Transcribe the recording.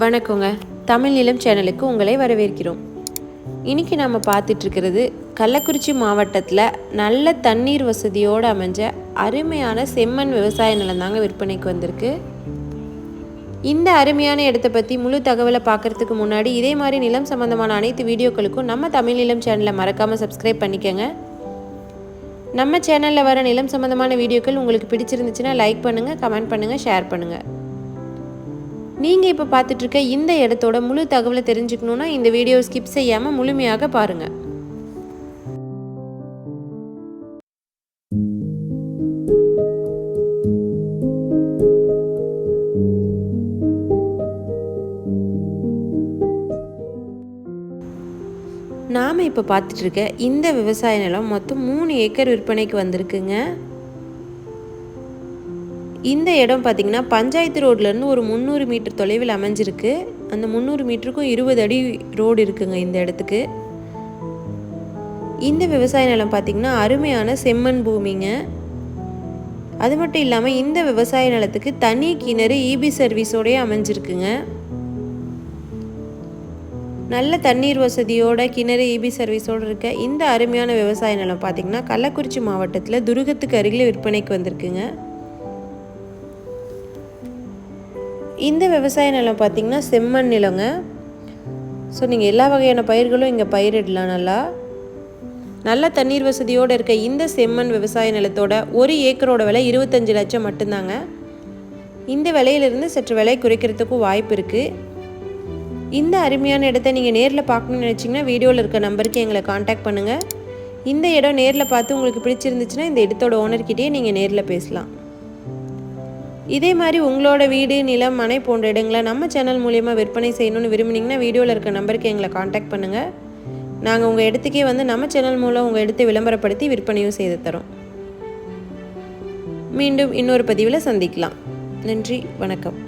வணக்கங்க. தமிழ் நிலம் சேனலுக்கு உங்களை வரவேற்கிறோம். இன்றைக்கி நம்ம பார்த்துட்ருக்கிறது கள்ளக்குறிச்சி மாவட்டத்தில் நல்ல தண்ணீர் வசதியோடு அமைஞ்ச அருமையான செம்மண் விவசாய நிலம் தாங்க விற்பனைக்கு வந்திருக்கு. இந்த அருமையான இடத்தை பற்றி முழு தகவலை பார்க்குறதுக்கு முன்னாடி இதே மாதிரி நிலம் சம்மந்தமான அனைத்து வீடியோக்களுக்கும் நம்ம தமிழ் நிலம் சேனலை மறக்காமல் சப்ஸ்கிரைப் பண்ணிக்கோங்க. நம்ம சேனலில் வர நிலம் சம்மந்தமான வீடியோக்கள் உங்களுக்கு பிடிச்சிருந்துச்சுன்னா லைக் பண்ணுங்கள், கமெண்ட் பண்ணுங்கள், ஷேர் பண்ணுங்கள். நீங்கள் இப்போ பார்த்துட்ருக்க இந்த இடத்தோட முழு தகவலை தெரிஞ்சுக்கணுன்னா இந்த வீடியோவை ஸ்கிப் செய்யாமல் முழுமையாக பாருங்கள். நாம் இப்போ பார்த்துட்ருக்க இந்த விவசாய நிலம் மொத்தம் 3 ஏக்கர் விற்பனைக்கு வந்திருக்குங்க. இந்த இடம் பார்த்திங்கன்னா பஞ்சாயத்து ரோட்லேருந்து ஒரு 300 மீட்டர் தொலைவில் அமைஞ்சிருக்கு. அந்த 300 மீட்டருக்கும் 20 அடி ரோடு இருக்குங்க இந்த இடத்துக்கு. இந்த விவசாய நிலம் பார்த்திங்கன்னா அருமையான செம்மண் பூமிங்க. அது மட்டும் இல்லாமல் இந்த விவசாய நிலத்துக்கு தனி கிணறு இபி சர்வீஸோடய அமைஞ்சிருக்குங்க. நல்ல தண்ணீர் வசதியோட கிணறு இபி சர்வீஸோடு இருக்க இந்த அருமையான விவசாய நிலம் பார்த்திங்கன்னா கள்ளக்குறிச்சி மாவட்டத்தில் துருகத்துக்கு அருகில் விற்பனைக்கு வந்திருக்குங்க. இந்த விவசாய நிலம் பார்த்திங்கன்னா செம்மண் நிலங்க. ஸோ நீங்கள் எல்லா வகையான பயிர்களும் இங்கே பயிரிடலாம். நல்ல தண்ணீர் வசதியோடு இருக்க இந்த செம்மண் விவசாய நிலத்தோட ஒரு ஏக்கரோட விலை 25 லட்சம் மட்டும்தாங்க. இந்த விலையிலிருந்து சற்று விலை குறைக்கிறதுக்கும் வாய்ப்பு இருக்குது. இந்த அருமையான இடத்த நீங்கள் நேரில் பார்க்கணுன்னு நினச்சிங்கன்னா வீடியோவில் இருக்க நம்பருக்கு எங்களை காண்டாக்ட் பண்ணுங்கள். இந்த இடம் நேரில் பார்த்து உங்களுக்கு பிடிச்சிருந்துச்சுன்னா இந்த இடத்தோட ஓனர்கிட்டயே நீங்கள் நேரில் பேசலாம். இதே மாதிரி உங்களோட வீடு, நிலம், மனை போன்ற இடங்களை நம்ம சேனல் மூலயமா விற்பனை செய்யணும்னு விரும்புனீங்கன்னா வீடியோவில் இருக்க நம்பருக்கு எங்களை காண்டாக்ட் பண்ணுங்கள். நாங்கள் உங்கள் இடத்துக்கே வந்து நம்ம சேனல் மூலம் உங்கள் இடத்தை விளம்பரப்படுத்தி விற்பனையும் செய்து தரோம். மீண்டும் இன்னொரு பதிவில் சந்திக்கலாம். நன்றி, வணக்கம்.